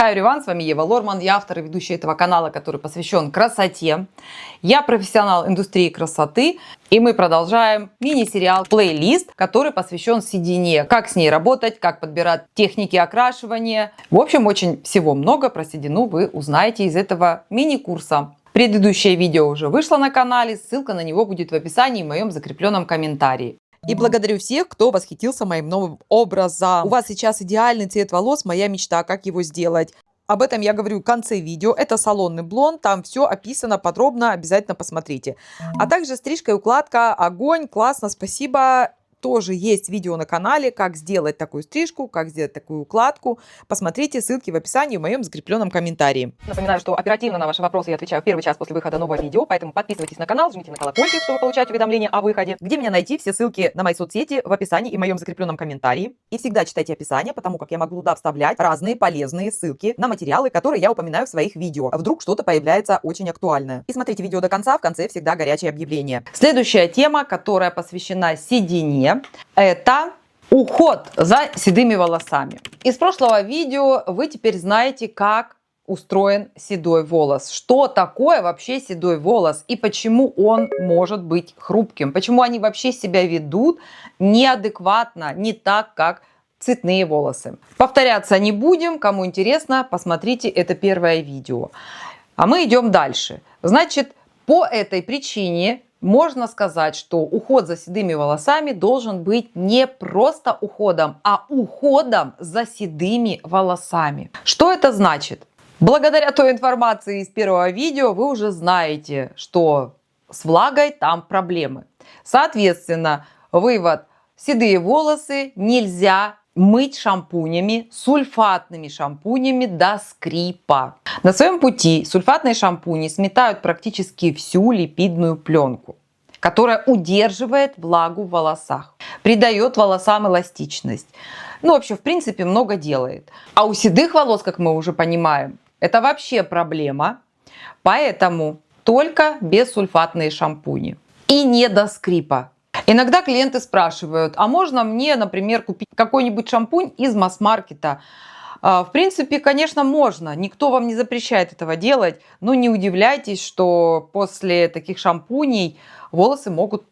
Hi everyone, с вами Ева Лорман, я автор и ведущая этого канала, который посвящен красоте. Я профессионал индустрии красоты, и мы продолжаем мини-сериал плейлист, который посвящен седине. Как с ней работать, как подбирать техники окрашивания. В общем, очень всего много про седину вы узнаете из этого мини-курса. Предыдущее видео уже вышло на канале, ссылка на него будет в описании и в моем закрепленном комментарии. И благодарю всех, кто восхитился моим новым образом. У вас сейчас идеальный цвет волос, моя мечта, как его сделать. Об этом я говорю в конце видео. Это салонный блонд, там все описано подробно, обязательно посмотрите. А также стрижка и укладка, огонь, классно, спасибо. Тоже есть видео на канале, как сделать такую стрижку, как сделать такую укладку. Посмотрите, ссылки в описании в моем закрепленном комментарии. Напоминаю, что оперативно на ваши вопросы я отвечаю в первый час после выхода нового видео, поэтому подписывайтесь на канал, жмите на колокольчик, чтобы получать уведомления о выходе. Где меня найти? Все ссылки на мои соцсети в описании и в моем закрепленном комментарии. И всегда читайте описание, потому как я могу туда вставлять разные полезные ссылки на материалы, которые я упоминаю в своих видео. Вдруг что-то появляется очень актуальное. И смотрите видео до конца, в конце всегда горячее объявление. Следующая тема, которая посвящена седине, это уход за седыми волосами. Из прошлого видео вы теперь знаете, как устроен седой волос. Что такое вообще седой волос и почему он может быть хрупким. Почему они вообще себя ведут неадекватно, не так, как цветные волосы. Повторяться не будем. Кому интересно, посмотрите это первое видео. А мы идем дальше. Значит, по этой причине можно сказать, что уход за седыми волосами должен быть не просто уходом, а уходом за седыми волосами. Что это значит? Благодаря той информации из первого видео вы уже знаете, что с влагой там проблемы. Соответственно, вывод: седые волосы нельзя мыть шампунями, сульфатными шампунями до скрипа. На своем пути сульфатные шампуни сметают практически всю липидную пленку, которая удерживает влагу в волосах, придает волосам эластичность. Ну, вообще, в принципе, много делает. А у седых волос, как мы уже понимаем, это вообще проблема. Поэтому только бессульфатные шампуни. И не до скрипа. Иногда клиенты спрашивают: а можно мне, например, купить какой-нибудь шампунь из масс-маркета? В принципе, конечно, можно. Никто вам не запрещает этого делать. Но не удивляйтесь, что после таких шампуней волосы могут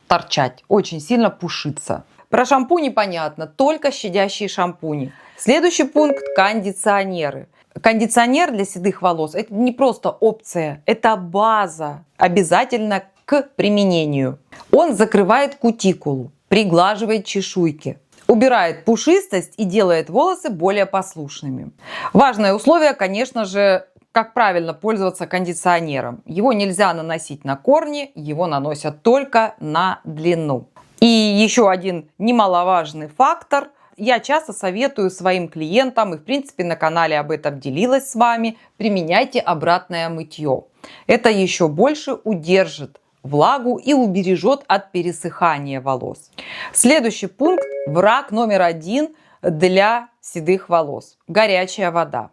торчать, очень сильно пушиться. Про шампуни понятно, только щадящие шампуни. Следующий пункт – кондиционеры. Кондиционер для седых волос – это не просто опция, это база, обязательно к применению. Он закрывает кутикулу, приглаживает чешуйки, убирает пушистость и делает волосы более послушными. Важное условие, конечно же, как правильно пользоваться кондиционером. Его нельзя наносить на корни, его наносят только на длину. И еще один немаловажный фактор. Я часто советую своим клиентам, и в принципе на канале об этом делилась с вами: применяйте обратное мытье. Это еще больше удержит влагу и убережет от пересыхания волос. Следующий пункт – враг номер один для седых волос – горячая вода.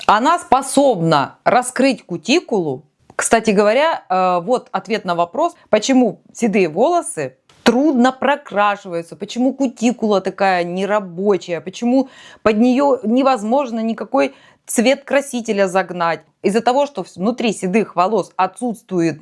Она способна раскрыть кутикулу. Кстати говоря, вот ответ на вопрос, почему седые волосы трудно прокрашиваются, почему кутикула такая нерабочая, почему под нее невозможно никакой цвет красителя загнать. Из-за того, что внутри седых волос отсутствует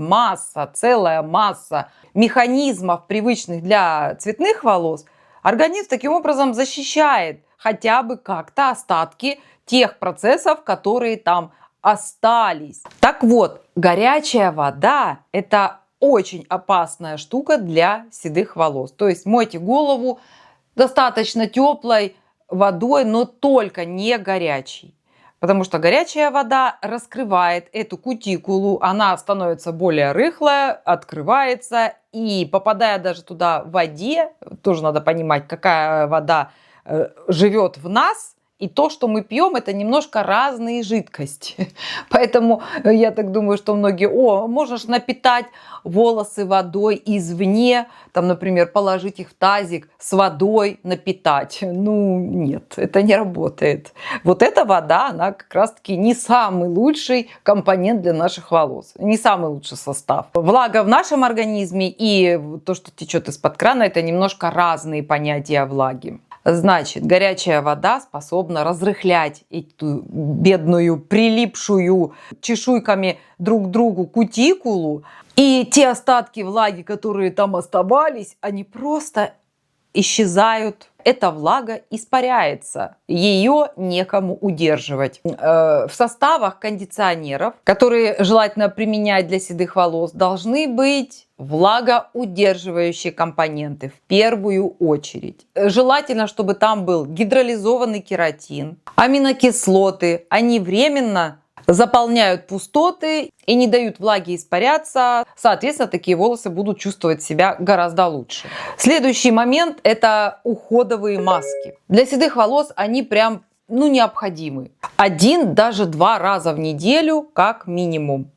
целая масса механизмов, привычных для цветных волос, организм таким образом защищает хотя бы как-то остатки тех процессов, которые там остались. Так вот, горячая вода – это очень опасная штука для седых волос. То есть мойте голову достаточно теплой водой, но только не горячей. Потому что горячая вода раскрывает эту кутикулу, она становится более рыхлая, открывается, и попадая даже туда в воде, тоже надо понимать, какая вода живет в нас, и то, что мы пьем, это немножко разные жидкости. Поэтому я так думаю, что многие: можно ж напитать волосы водой извне, там, например, положить их в тазик с водой, напитать. Ну, нет, это не работает. Вот эта вода, она как раз-таки не самый лучший компонент для наших волос, не самый лучший состав. Влага в нашем организме и то, что течет из-под крана, это немножко разные понятия влаги. Значит, горячая вода способна разрыхлять эту бедную, прилипшую чешуйками друг к другу кутикулу. И те остатки влаги, которые там оставались, они просто исчезают. Эта влага испаряется, ее некому удерживать. В составах кондиционеров, которые желательно применять для седых волос, должны быть влагоудерживающие компоненты в первую очередь. Желательно, чтобы там был гидролизованный кератин, аминокислоты. Они временно заполняют пустоты и не дают влаге испаряться. Соответственно, такие волосы будут чувствовать себя гораздо лучше. Следующий момент – это уходовые маски. Для седых волос они прям необходимы. 1, даже 2 раза в неделю как минимум.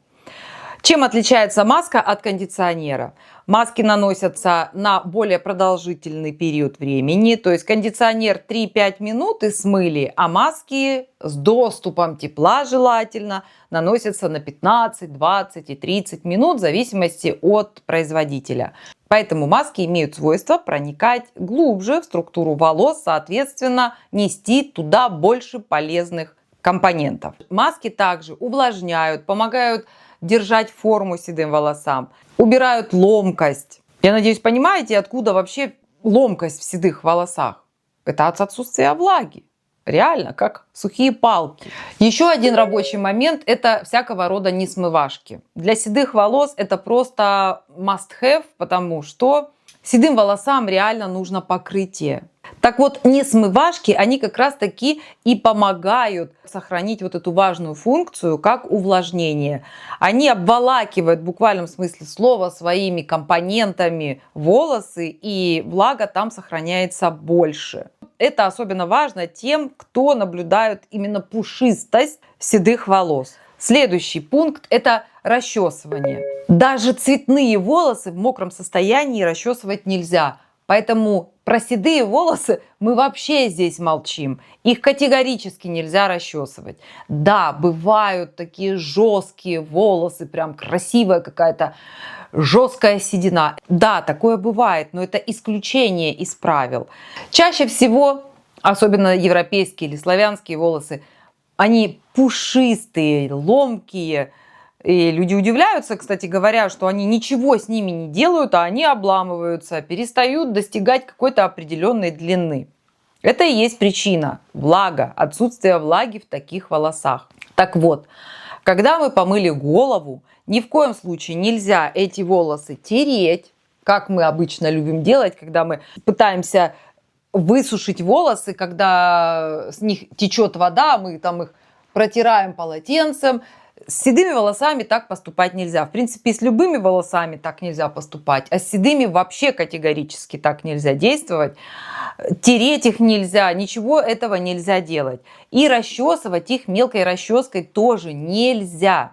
Чем отличается маска от кондиционера? Маски наносятся на более продолжительный период времени, то есть кондиционер 3-5 минут и смыли, а маски с доступом тепла желательно наносятся на 15, 20 и 30 минут в зависимости от производителя. Поэтому маски имеют свойство проникать глубже в структуру волос, соответственно, нести туда больше полезных компонентов. Маски также увлажняют, помогают держать форму седым волосам, убирают ломкость. Я надеюсь, понимаете, откуда вообще ломкость в седых волосах? Это от отсутствия влаги. Реально, как сухие палки. Еще один рабочий момент – это всякого рода несмывашки. Для седых волос это просто must-have, потому что седым волосам реально нужно покрытие. Так вот, несмывашки, они как раз таки и помогают сохранить вот эту важную функцию, как увлажнение. Они обволакивают в буквальном смысле слова своими компонентами волосы, и влага там сохраняется больше. Это особенно важно тем, кто наблюдает именно пушистость седых волос. Следующий пункт – это расчесывание. Даже цветные волосы в мокром состоянии расчесывать нельзя. Поэтому про седые волосы мы вообще здесь молчим. Их категорически нельзя расчесывать. Да, бывают такие жесткие волосы, прям красивая какая-то жесткая седина. Да, такое бывает, но это исключение из правил. Чаще всего, особенно европейские или славянские волосы, они пушистые, ломкие. И люди удивляются, кстати говоря, что они ничего с ними не делают, а они обламываются, перестают достигать какой-то определенной длины. Это и есть причина – влага, отсутствие влаги в таких волосах. Так вот, когда мы помыли голову, ни в коем случае нельзя эти волосы тереть, как мы обычно любим делать, когда мы пытаемся высушить волосы, когда с них течет вода, мы там их протираем полотенцем. С седыми волосами так поступать нельзя. В принципе, и с любыми волосами так нельзя поступать, а с седыми вообще категорически так нельзя действовать. Тереть их нельзя, ничего этого нельзя делать. И расчесывать их мелкой расческой тоже нельзя.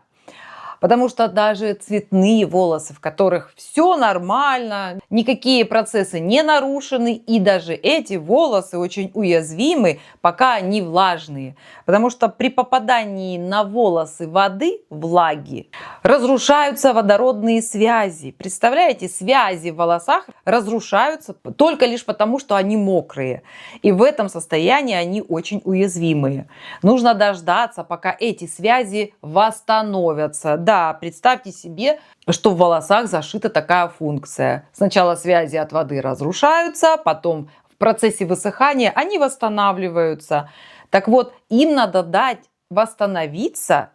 Потому что даже цветные волосы, в которых все нормально, никакие процессы не нарушены, и даже эти волосы очень уязвимы, пока они влажные. Потому что при попадании на волосы воды, влаги, разрушаются водородные связи. Представляете, связи в волосах разрушаются только лишь потому, что они мокрые. И в этом состоянии они очень уязвимые. Нужно дождаться, пока эти связи восстановятся. Да, представьте себе, что в волосах зашита такая функция. Сначала связи от воды разрушаются, потом в процессе высыхания они восстанавливаются. Так вот, им надо дать восстановиться,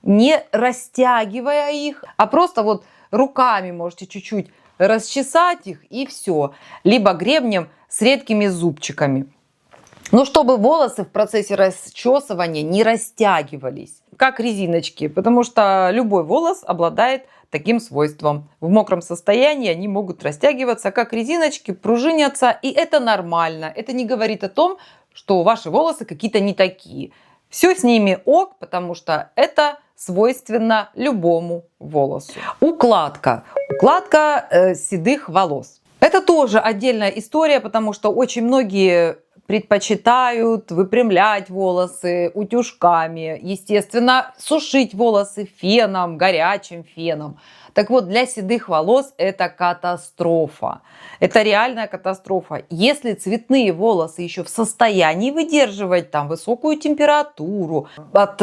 не растягивая их, а просто вот руками можете чуть-чуть расчесать их и все. Либо гребнем с редкими зубчиками. Но чтобы волосы в процессе расчесывания не растягивались, как резиночки, потому что любой волос обладает таким свойством. В мокром состоянии они могут растягиваться, как резиночки, пружинятся, и это нормально. Это не говорит о том, что ваши волосы какие-то не такие. Все с ними ок, потому что это свойственно любому волосу. Укладка. Укладка седых волос. Это тоже отдельная история, потому что очень многие предпочитают выпрямлять волосы утюжками, естественно, сушить волосы феном, горячим феном. Так вот, для седых волос это катастрофа. Это реальная катастрофа. Если цветные волосы еще в состоянии выдерживать там высокую температуру от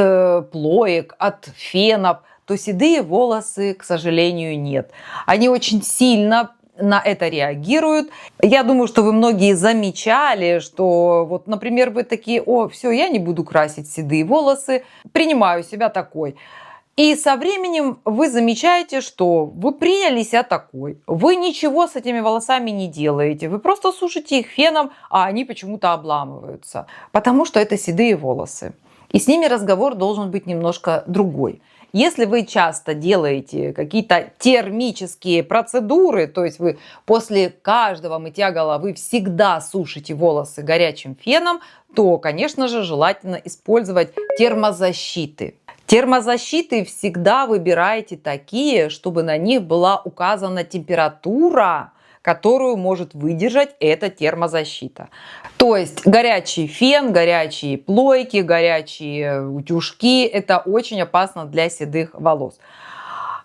плоек, от фенов, то седые волосы, к сожалению, нет. Они очень сильно на это реагируют. Я думаю, что вы многие замечали, что вот, например, вы такие: о, все, я не буду красить седые волосы, принимаю себя такой. И со временем вы замечаете, что вы приняли себя такой. Вы ничего с этими волосами не делаете. Вы просто сушите их феном, а они почему-то обламываются. Потому что это седые волосы. И с ними разговор должен быть немножко другой. Если вы часто делаете какие-то термические процедуры, то есть вы после каждого мытья головы всегда сушите волосы горячим феном, то, конечно же, желательно использовать термозащиты. Термозащиты всегда выбирайте такие, чтобы на них была указана температура, которую может выдержать эта термозащита. То есть горячий фен, горячие плойки, горячие утюжки – это очень опасно для седых волос.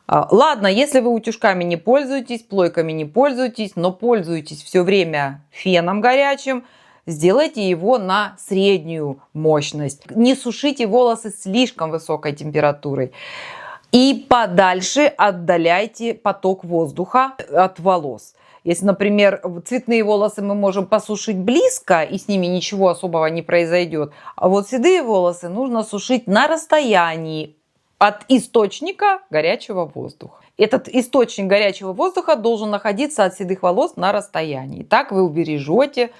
Ладно, если вы утюжками не пользуетесь, плойками не пользуетесь, но пользуетесь все время феном горячим, сделайте его на среднюю мощность. Не сушите волосы слишком высокой температурой. И подальше отдаляйте поток воздуха от волос. Если, например, цветные волосы мы можем посушить близко, и с ними ничего особого не произойдет, а вот седые волосы нужно сушить на расстоянии от источника горячего воздуха. Этот источник горячего воздуха должен находиться от седых волос на расстоянии. Так вы убережете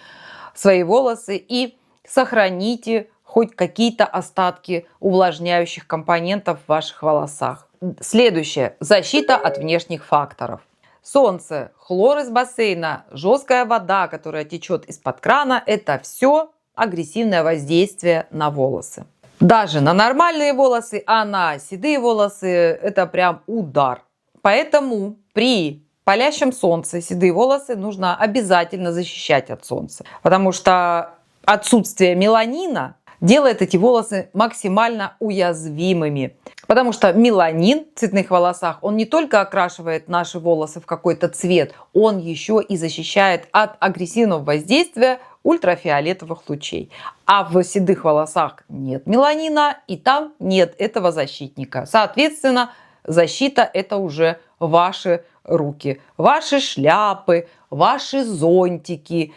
свои волосы и сохраните хоть какие-то остатки увлажняющих компонентов в ваших волосах. Следующее. Защита от внешних факторов. Солнце, хлор из бассейна, жесткая вода, которая течет из-под крана – это все агрессивное воздействие на волосы. Даже на нормальные волосы, а на седые волосы – это прям удар. Поэтому при палящем солнце седые волосы нужно обязательно защищать от солнца, потому что отсутствие меланина делает эти волосы максимально уязвимыми. Потому что меланин в цветных волосах, он не только окрашивает наши волосы в какой-то цвет, он еще и защищает от агрессивного воздействия ультрафиолетовых лучей. А в седых волосах нет меланина, и там нет этого защитника. Соответственно, защита – это уже ваши руки, ваши шляпы, ваши зонтики,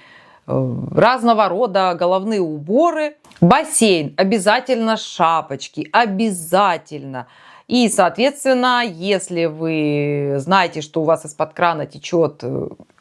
разного рода головные уборы. Бассейн, обязательно шапочки, обязательно. И, соответственно, если вы знаете, что у вас из-под крана течет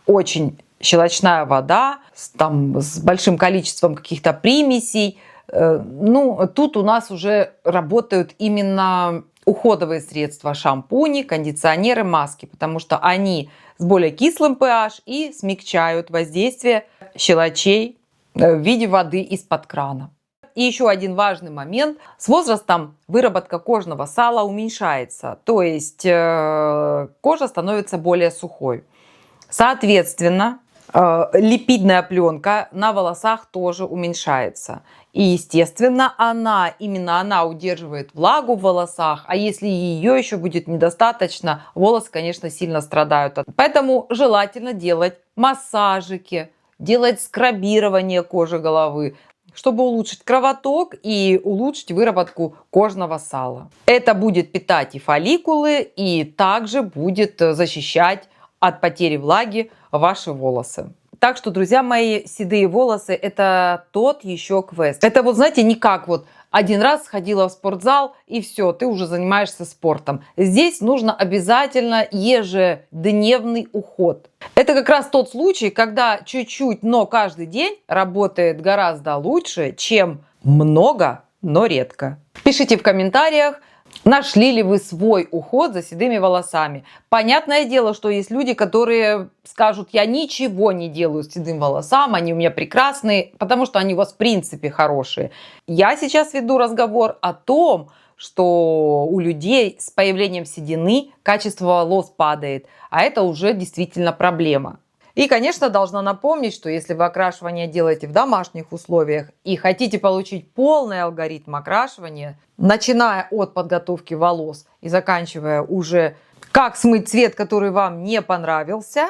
очень щелочная вода, с большим количеством каких-то примесей, тут у нас уже работают именно уходовые средства: шампуни, кондиционеры, маски, потому что они с более кислым pH и смягчают воздействие щелочей в виде воды из-под крана. И еще один важный момент. С возрастом выработка кожного сала уменьшается, то есть кожа становится более сухой. Соответственно, липидная пленка на волосах тоже уменьшается. И, естественно, именно она удерживает влагу в волосах, а если ее еще будет недостаточно, волосы, конечно, сильно страдают. Поэтому желательно делать массажики, делать скрабирование кожи головы, чтобы улучшить кровоток и улучшить выработку кожного сала. Это будет питать и фолликулы, и также будет защищать от потери влаги ваши волосы. Так что, друзья мои, седые волосы – это тот еще квест. Это вот, знаете, не как вот один раз сходила в спортзал и все, ты уже занимаешься спортом. Здесь нужно обязательно ежедневный уход. Это как раз тот случай, когда чуть-чуть, но каждый день работает гораздо лучше, чем много, но редко. Пишите в комментариях, нашли ли вы свой уход за седыми волосами. Понятное дело, что есть люди, которые скажут: я ничего не делаю с седым волосам, они у меня прекрасные, потому что они у вас в принципе хорошие. Я сейчас веду разговор о том, что у людей с появлением седины качество волос падает, а это уже действительно проблема. И, конечно, должна напомнить, что если вы окрашивание делаете в домашних условиях и хотите получить полный алгоритм окрашивания, начиная от подготовки волос и заканчивая уже как смыть цвет, который вам не понравился,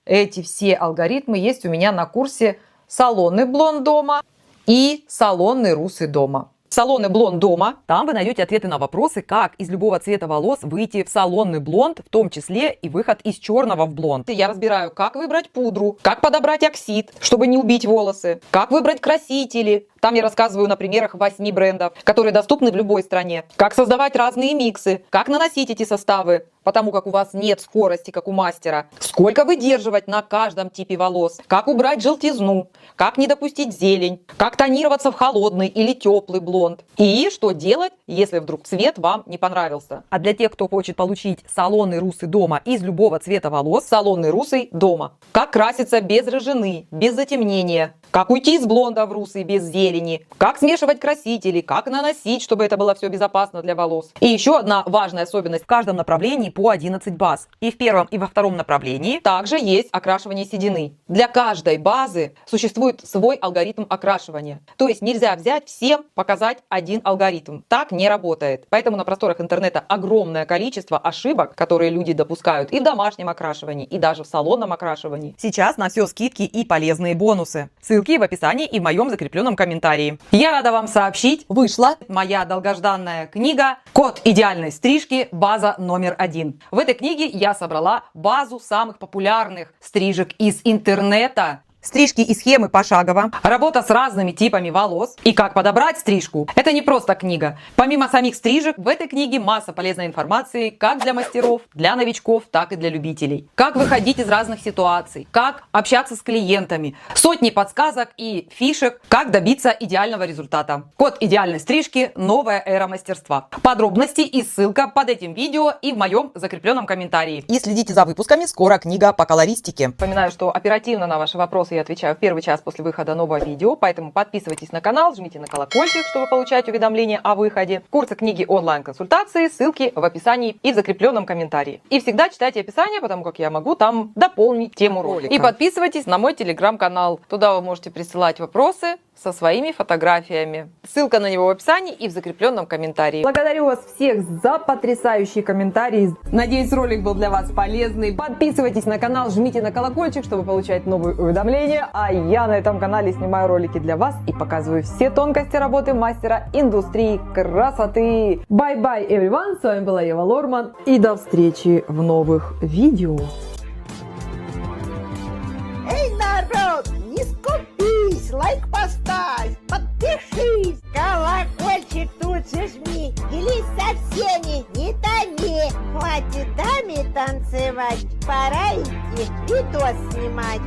эти все алгоритмы есть у меня на курсе «Салонный блонд дома» и «Салонный русый дома». Салонный блонд дома. Там вы найдете ответы на вопросы, как из любого цвета волос выйти в салонный блонд, в том числе и выход из черного в блонд. Я разбираю, как выбрать пудру, как подобрать оксид, чтобы не убить волосы, как выбрать красители. Там я рассказываю на примерах 8 брендов, которые доступны в любой стране. Как создавать разные миксы, как наносить эти составы, потому как у вас нет скорости, как у мастера. Сколько выдерживать на каждом типе волос. Как убрать желтизну, как не допустить зелень, как тонироваться в холодный или теплый блонд. И что делать, если вдруг цвет вам не понравился. А для тех, кто хочет получить салонный русый дома из любого цвета волос, салонный русый дома. Как краситься без рыжины, без затемнения. Как уйти из блонда в русый без зелени, как смешивать красители, как наносить, чтобы это было все безопасно для волос. И еще одна важная особенность: в каждом направлении по 11 баз. И в первом, и во втором направлении также есть окрашивание седины. Для каждой базы существует свой алгоритм окрашивания. То есть нельзя взять всем показать один алгоритм. Так не работает. Поэтому на просторах интернета огромное количество ошибок, которые люди допускают и в домашнем окрашивании, и даже в салонном окрашивании. Сейчас на все скидки и полезные бонусы. Ссылки в описании и в моем закрепленном комментарии. Я рада вам сообщить, вышла моя долгожданная книга «Код идеальной стрижки. База номер 1». В этой книге я собрала базу самых популярных стрижек из интернета. Стрижки и схемы пошагово, работа с разными типами волос и как подобрать стрижку. Это не просто книга. Помимо самих стрижек, в этой книге масса полезной информации как для мастеров, для новичков, так и для любителей. Как выходить из разных ситуаций, как общаться с клиентами, сотни подсказок и фишек, как добиться идеального результата. Код идеальной стрижки. Новая эра мастерства. Подробности и ссылка под этим видео и в моем закрепленном комментарии. И следите за выпусками, скоро книга по колористике. Напоминаю, что оперативно на ваши вопросы я отвечаю в первый час после выхода нового видео, поэтому подписывайтесь на канал, жмите на колокольчик, чтобы получать уведомления о выходе. Курсы, книги, онлайн-консультации, ссылки в описании и в закрепленном комментарии. И всегда читайте описание, потому как я могу там дополнить тему ролика. И подписывайтесь на мой телеграм-канал. Туда вы можете присылать вопросы со своими фотографиями. Ссылка на него в описании и в закрепленном комментарии. Благодарю вас всех за потрясающие комментарии. Надеюсь, ролик был для вас полезный. Подписывайтесь на канал, жмите на колокольчик, чтобы получать новые уведомления. А я на этом канале снимаю ролики для вас и показываю все тонкости работы мастера индустрии красоты. Bye-bye, everyone! С вами была Ева Лорман. И до встречи в новых видео. Эй, народ, не скупись, лайк поставь, подпишись, колокольчик тут же жми, делись со всеми, не томи. Хватит даме танцевать, пора идти видос снимать.